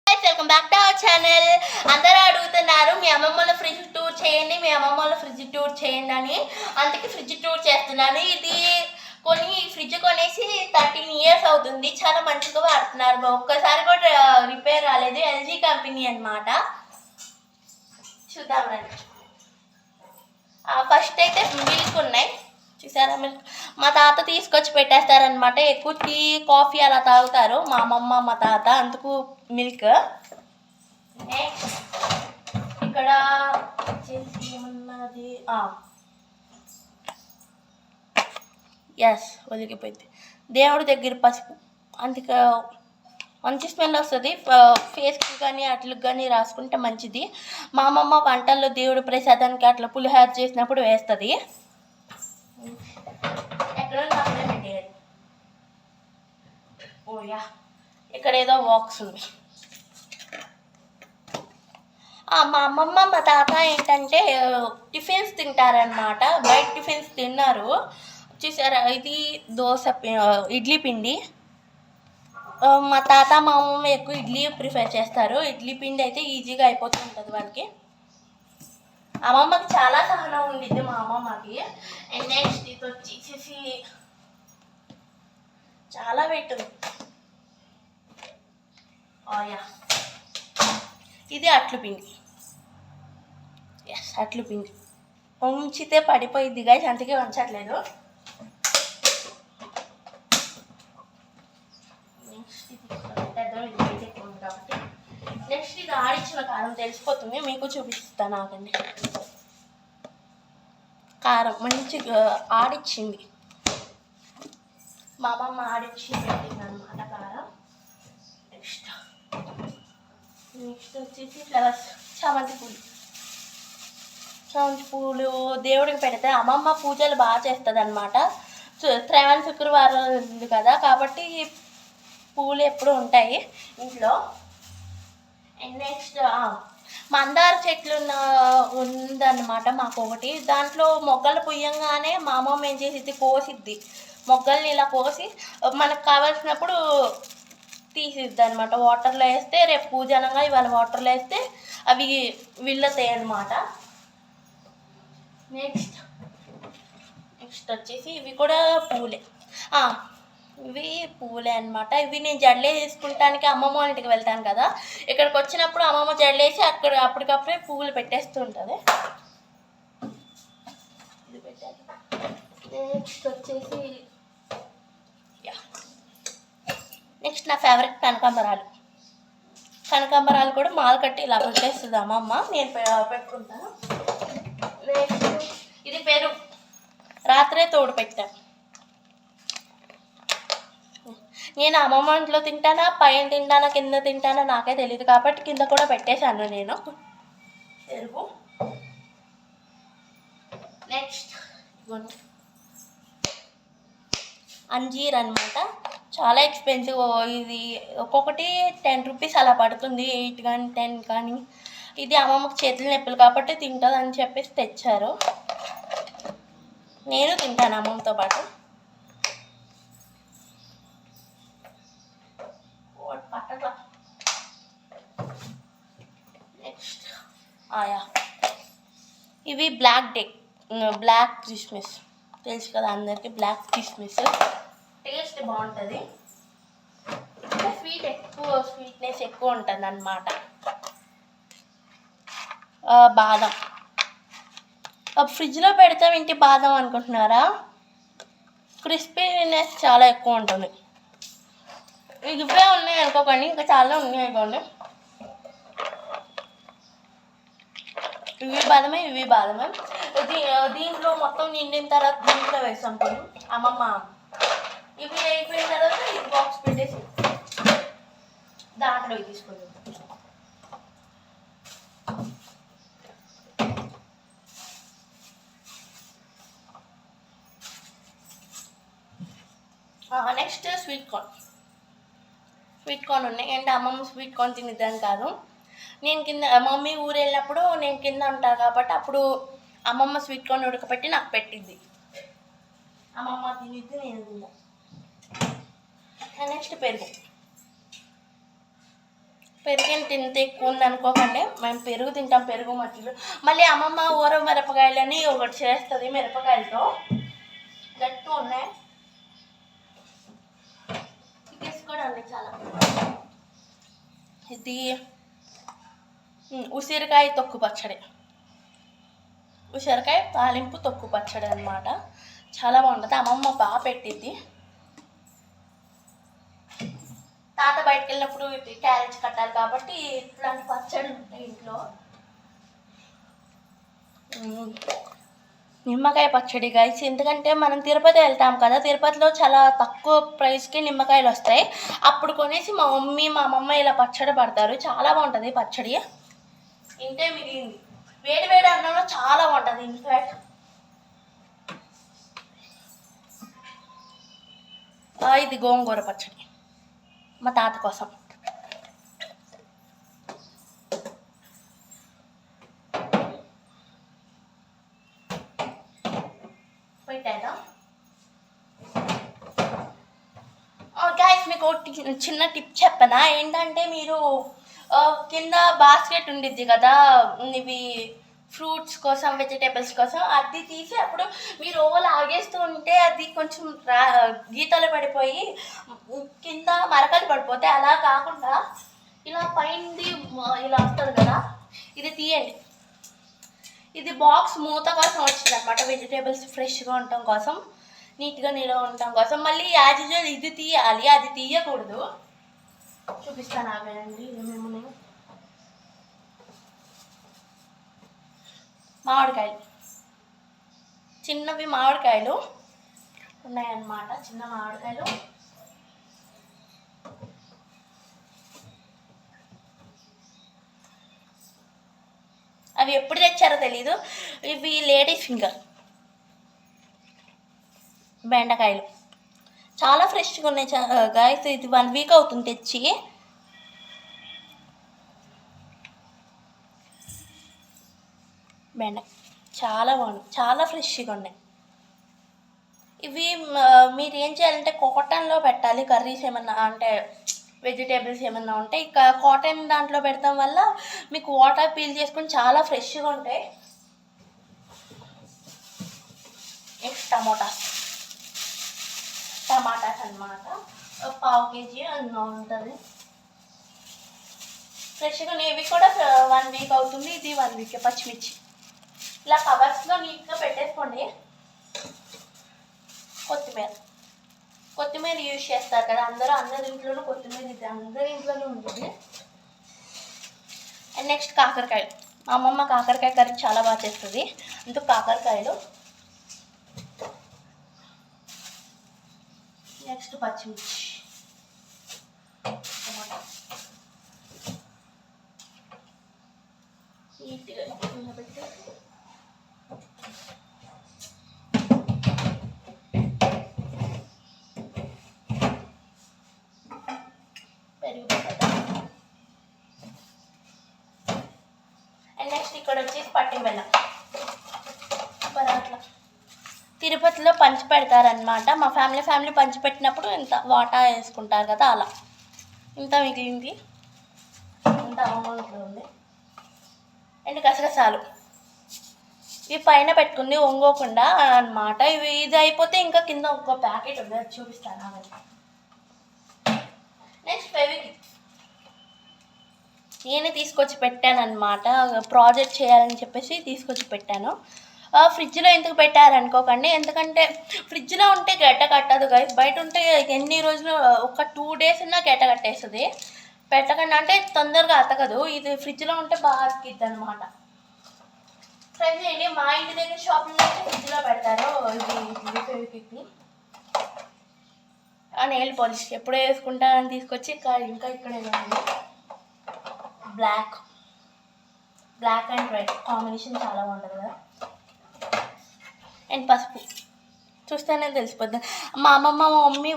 Welcome back to our channel. అందరూ అడుగుతున్నారు మీ అమ్మమ్మల ఫ్రిడ్జ్ టూర్ చేయండి, మీ అమ్మమ్మల ఫ్రిడ్జ్ టూర్ చేయండి అని. అందుకే ఫ్రిడ్జ్ టూర్ చేస్తున్నాను. ఇది ఫ్రిడ్జ్ కొనేసి 13 years అవుతుంది. చాలా మంచిగా వాడుతున్నారు. ఒక్కసారి కూడా రిపేర్ రాలేదు. ఎల్జీ కంపెనీ అనమాట. చూద్దాం రండి. ఫస్ట్ అయితే మిల్క్ ఉన్నాయి చూసారా. మిల్క్ మా తాత తీసుకొచ్చి పెట్టేస్తారనమాట. ఎక్కువ టీ కాఫీ అలా తాగుతారు మా అమ్మమ్మ మా తాత, అందుకు మిల్క్. నెక్స్ట్ ఇక్కడ ఏమన్నది, ఎస్ ఒలిగిపోయింది. దేవుడి దగ్గర పసుపు, అందుకే మంచి స్మెల్ వస్తుంది. ఫేస్కి కానీ అట్లకు కానీ రాసుకుంటే మంచిది. మా అమ్మమ్మ వంటల్లో దేవుడి ప్రసాదానికి అట్లా పులిహోర చేసినప్పుడు వేస్తుంది. ఎక్కడో అక్కడే పెట్టేయాలి. ఓయా ఇక్కడ ఏదో బాక్స్ ఉంది. మా అమ్మమ్మ మా తాత ఏంటంటే టిఫిన్స్ తింటారనమాట. బయట టిఫిన్స్ తిన్నారు చూసారా. ఇది దోశ ఇడ్లీ పిండి. మా తాత మా అమ్మమ్మ ఎక్కువ ఇడ్లీ ప్రిఫర్ చేస్తారు. ఇడ్లీ పిండి అయితే ఈజీగా అయిపోతూ ఉంటుంది వాళ్ళకి. అమ్మమ్మకి చాలా సహనం ఉండిద్ది మా అమ్మమ్మకి. అండ్ నెక్స్ట్ ఇది వచ్చేసి చాలా వెయిట్ ఉంది. యా ఇది అట్లు పిండి. ఎస్ అట్లు పిండి ఉంచితే పడిపోయిద్ది గాయస్, అందుకే ఉంచట్లేదు. నెక్స్ట్ ఇది ఎక్కువ ఉంది కాబట్టి నెక్స్ట్ ఇది ఆడిచ్చిన కారం తెలిసిపోతుంది, మీకు చూపిస్తాను. నాకండి కారం మంచిగా ఆడిచ్చింది మా అమ్మమ్మ, ఆడిచ్చి పెట్టింది అనమాట కారం. నెక్స్ట్ వచ్చేసి ఫ్లవర్స్, చామంతి పూలు దేవుడికి పెడితే అమ్మమ్మ పూజలు బాగా చేస్తుంది అనమాట. శ్రావణ శుక్రవారం ఉంది కదా కాబట్టి పూలు ఎప్పుడు ఉంటాయి ఇంట్లో. అండ్ నెక్స్ట్ మందార చెట్లు ఉందన్నమాట మాకు ఒకటి. దాంట్లో మొగ్గలు పుయ్యంగానే మా అమ్మమ్మ ఏం చేసిద్ది, కోసిద్ది. మొగ్గల్ని ఇలా కోసి మనకు కావాల్సినప్పుడు తీసిద్ది అనమాట. వాటర్లో వేస్తే రేపు పూజ అనగా ఇవాళ వాటర్లో వేస్తే అవి విల్లుతాయి అన్నమాట. నెక్స్ట్ వచ్చేసి ఇవి కూడా పూలే. ఇవి పూలే అనమాట. ఇవి నేను జడలే తీసుకుంటానికి అమ్మమ్మ ఇంటికి వెళ్తాను కదా, ఇక్కడికి వచ్చినప్పుడు అమ్మమ్మ జడలేసి అప్పటికప్పుడే పువ్వులు పెట్టేస్తూ ఉంటుంది. ఇది పెట్టాలి. నెక్స్ట్ వచ్చేసి నెక్స్ట్ నా ఫేవరెట్ కనకాంబరాలు కూడా మాల కట్టి ఇలా పెట్టేస్తుంది అమ్మమ్మ, నేను పెట్టుకుంటాను. నెక్స్ట్ ఇది పెరుగు, రాత్రే తోడు పెట్టాను. నేను అమ్మమ్మ ఇంట్లో తింటానా, పైన తింటానా, కింద తింటానా నాకే తెలియదు కాబట్టి కింద కూడా పెట్టేశాను నేను పెరుగు. నెక్స్ట్ అంజీర్ అనమాట. చాలా ఎక్స్పెన్సివ్. ఇది ఒక్కొక్కటి 10 rupees అలా పడుతుంది, 8 కానీ 10 కానీ. ఇది అమ్మమ్మకి చేతులు నొప్పులు కాబట్టి తింటుంది అని చెప్పేసి తెచ్చారు. నేను తింటాను అమ్మమ్మతో పాటు. నెక్స్ట్ ఇవి బ్లాక్ కిస్మిస్ తెలుసు కదా అందరికీ. బ్లాక్ కిస్మిస్ టేస్ట్ బాగుంటుంది, స్వీట్నెస్ ఎక్కువ ఉంటుంది అన్నమాట. బాదం ఫ్రిడ్జ్లో పెడతాం ఇంటి బాదం అనుకుంటున్నారా, క్రిస్పీనెస్ చాలా ఎక్కువ ఉంటుంది. ఇవే ఉన్నాయి అనుకోకండి, ఇంకా చాలా ఉన్నాయి అనుకోండి. ఇవి బాదమే. దీంట్లో మొత్తం నిండిన తర్వాత దీంట్లో వేసాం కొన్ని అమ్మమ్మ. ఇవి అయిపోయిన తర్వాత ఇది బాక్స్ పెట్టేసి దాంట్లో తీసుకుంటాం. నెక్స్ట్ స్వీట్ కార్న్ ఉన్నాయి. అండ్ అమ్మమ్మ స్వీట్ కార్న్ తినిద్దాను కాదు, నేను కింద మమ్మీ ఊరు వెళ్ళినప్పుడు నేను కింద ఉంటాను కాబట్టి అప్పుడు అమ్మమ్మ స్వీట్ కార్న్ ఉడకపెట్టి నాకు పెట్టిద్ది. అమ్మమ్మ తినిద్ది, నేను తిందా. నెక్స్ట్ పెరిగిన తింటే ఎక్కువ ఉంది అనుకోకండి, మేము పెరుగు తింటాం, పెరుగు మజ్జిగ. మళ్ళీ అమ్మమ్మ ఊర మిరపకాయలని ఒకటి చేస్తుంది మిరపకాయలతో, గట్టు ఉన్నాయి తీసుకోవడానికి చాలా. ఇది ఉసిరికాయ తొక్కు పచ్చడి, ఉసిరికాయ తాలింపు తొక్కు పచ్చడి అనమాట. చాలా బాగుంటుంది, అమ్మమ్మ బాగా పెట్టింది. తాత బయటకు వెళ్ళినప్పుడు క్యారేజ్ కట్టాలి కాబట్టి ఇట్లాంటి పచ్చడి ఉంటాయి ఇంట్లో. నిమ్మకాయ పచ్చడి గైస్, ఎందుకంటే మనం తిరుపతి వెళ్తాం కదా, తిరుపతిలో చాలా తక్కువ ప్రైస్కి నిమ్మకాయలు వస్తాయి. అప్పుడు కొనేసి మా మమ్మీ మా అమ్మమ్మ ఇలా పచ్చడి పడతారు, చాలా బాగుంటుంది పచ్చడి. ఇంతే మిగిలింది, వేడి వేడి అన్నంలో చాలా బాగుంటుంది. ఇన్ఫ్యాక్ట్ ఇది గోంగూర పచ్చడి మా తాత కోసం. పెట్టాను గైస్, మీకు చిన్న టిప్ చెప్పనా ఏంటంటే, మీరు కింద బాస్కెట్ ఉండిద్ది కదా ఇవి ఫ్రూట్స్ కోసం వెజిటేబుల్స్ కోసం, అది తీసి అప్పుడు మీరు లాగేస్తూ ఉంటే అది కొంచెం గీతలు పడిపోయి కింద మరకలు పడిపోతే, అలా కాకుండా ఇలా పైంది ఇలా వస్తుంది కదా, ఇది తీయండి. ఇది బాక్స్ మూత కోసం వచ్చింది అనమాట, వెజిటేబుల్స్ ఫ్రెష్గా ఉండటం కోసం, నీట్గా నిలవ ఉండటం కోసం. మళ్ళీ యాజ్ యూజువల్ ఇది తీయాలి, అది తీయకూడదు. చూపిస్తాను ఆగండి ఏమేమి. మామిడికాయలు, చిన్నవి మామిడికాయలు ఉన్నాయన్నమాట, చిన్న మామిడికాయలు. అవి ఎప్పుడు తెచ్చారో తెలీదు, ఇవి లేడీస్ ఫింగర్. బెండకాయలు చాలా ఫ్రెష్గా ఉన్నాయి గాయస్, ఇది 1 వీక్ అవుతుంది తెచ్చి. బెండకాయ చాలా బాగుంది, చాలా ఫ్రెష్గా ఉన్నాయి. ఇవి మీరు ఏం చేయాలంటే కాటన్లో పెట్టాలి, కర్రీస్ ఏమన్నా అంటే వెజిటేబుల్స్ ఏమన్నా ఉంటే. ఇక కాటన్ దాంట్లో పెడతాం వల్ల మీకు వాటర్ పీల్ చేసుకొని చాలా ఫ్రెష్గా ఉంటాయి. నెక్స్ట్ టమాటాస్ అన్నమాట, 1/2 కేజీ అన్న ఉంటుంది ఫ్రెష్గా. ఇవి కూడా 1 వీక్ అవుతుంది, ఇది 1 వీక్. పచ్చిమిర్చి ఇలా కవర్స్లో నీట్గా పెట్టేసుకోండి. కొత్తిమీర యూజ్ చేస్తారు కదా అందరి ఇంట్లోనూ కొత్తిమీర, ఇది అందరి ఇంట్లోనూ ఉంటుంది. అండ్ నెక్స్ట్ కాకరకాయలు, మా అమ్మమ్మ కాకరకాయ కర్రీ చాలా బాగా చేస్తుంది, అందుకు కాకరకాయలు. నెక్స్ట్ పచ్చిమిర్చి, టమాటా నీట్గా పెట్టి ఇక్కడ వచ్చేసి పట్టి బెల్లం. అట్లా తిరుపతిలో పంచి పెడతారనమాట, మా ఫ్యామిలీ పంచి పెట్టినప్పుడు ఇంత వాటా వేసుకుంటారు కదా, అలా ఇంత మిగిలింది, ఇంత అమౌంట్లో ఉంది. అండ్ గసగసాలు ఇవి పైన పెట్టుకుంది వంగోకుండా అనమాట. ఇది అయిపోతే ఇంకా కింద ఇంకో ప్యాకెట్ ఉంది, అది చూపిస్తాను అవన్నీ. నెక్స్ట్ ఫెవిక్విక్ నేనే తీసుకొచ్చి పెట్టాను అనమాట, ప్రాజెక్ట్ చేయాలని చెప్పేసి తీసుకొచ్చి పెట్టాను. ఫ్రిడ్జ్లో ఎందుకు పెట్టారనుకోకండి, ఎందుకంటే ఫ్రిడ్జ్లో ఉంటే గడ్డ కట్టదు గైస్, బయట ఉంటే ఎన్ని రోజులు ఒక 2 days ఉన్నా గడ్డ కట్టేస్తుంది. పెట్టకండి అంటే తొందరగా అతకదు, ఇది ఫ్రిడ్జ్లో ఉంటే బాగా అతికిద్ది అనమాట. ట్రై చేయండి, మా ఇంటి దగ్గర షాపుల్లో అయితే ఫ్రిడ్జ్లో పెడతారు ఇది ఫెవిక్విక్ని. నెయిల్ పాలిష్ ఎప్పుడో వేసుకుంటానని తీసుకొచ్చి ఇంకా ఇక్కడే ఉంది. బ్లాక్ అండ్ వైట్ కాంబినేషన్ చాలా బాగుంటుంది కదా. అండ్ పసుపు చూస్తేనే తెలిసిపోద్ది, మా అమ్మమ్మ మా మమ్మీ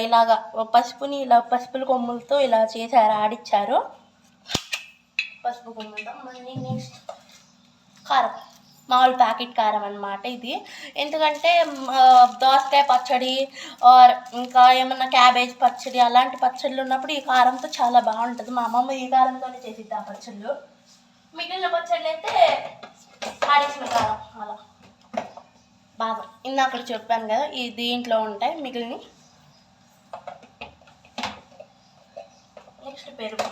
ఇలాగా పసుపుని ఇలా పసుపుల కొమ్ములతో ఇలా చేశారు, ఆడిచ్చారు పసుపు కొమ్ములతో. మళ్ళీ నెక్స్ట్ కారం మామూలు ప్యాకెట్ కారం అనమాట ఇది. ఎందుకంటే దోసకాయ పచ్చడి ఆర్ ఇంకా ఏమన్నా క్యాబేజ్ పచ్చడి అలాంటి పచ్చళ్ళు ఉన్నప్పుడు ఈ కారంతో చాలా బాగుంటుంది. మా అమ్మమ్మ ఈ కారంతోనే చేసిద్ది ఆ పచ్చళ్ళు. మిగిలిన పచ్చళ్ళు అయితే ఆడిసిన కారం అలా బాగా ఇందాక చెప్పాను కదా, ఈ దీంట్లో ఉంటాయి మిగిలిన. నెక్స్ట్ పెరుగు.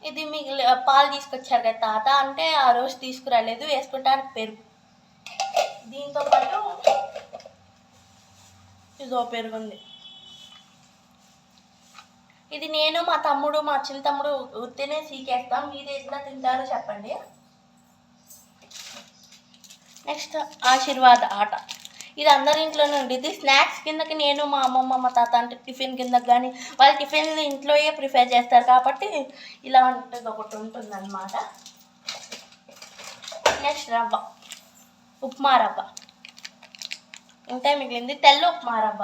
ఇది మిగిలి పాలు తీసుకొచ్చారు కదా తాత, అంటే ఆ రోజు తీసుకురాలేదు, వేసుకుంటానికి పెరుగు. దీంతో పాటు ఇదో పెరుగు ఉంది. ఇది నేను మా తమ్ముడు మా చిన్న తమ్ముడు ఉత్తినే సీకేస్తాం, మీరు ఎట్లా తింటారో చెప్పండి. నెక్స్ట్ ఆశీర్వాద్ ఆట. ఇది అందరి ఇంట్లోనే ఉండేది. స్నాక్స్ కిందకి నేను మా అమ్మమ్మ మా తాత అంటే టిఫిన్ కిందకి కానీ వాళ్ళ టిఫిన్ ఇంట్లోయే ప్రిఫర్ చేస్తారు కాబట్టి ఇలా ఉంటుంది, ఒకటి ఉంటుందన్నమాట. నెక్స్ట్ రవ్వ, ఉప్మా రవ్వ ఉంటే మిగిలింది. తెల్ల ఉప్మా రవ్వ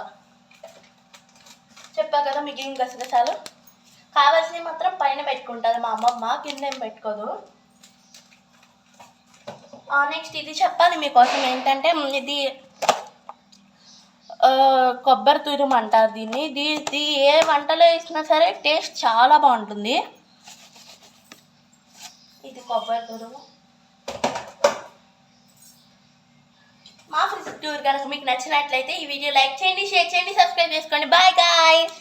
చెప్పా కదా, మిగిలిన గసగసాలు. కావాల్సినవి మాత్రం పైన పెట్టుకుంటుంది మా అమ్మమ్మ, కింద ఏం పెట్టుకోదు. నెక్స్ట్ ఇది చెప్పాలి మీకోసం ఏంటంటే, ఇది కొబ్బరి తురుము అంటారు దీన్ని. ఇది ఏ వంటలో వేసినా సరే టేస్ట్ చాలా బాగుంటుంది. ఇది కొబ్బరి తురుము. మా ఫ్రెండ్స్ టూర్ కనుక మీకు నచ్చినట్లయితే ఈ వీడియో లైక్ చేయండి, షేర్ చేయండి, సబ్స్క్రైబ్ చేసుకోండి. Bye guys.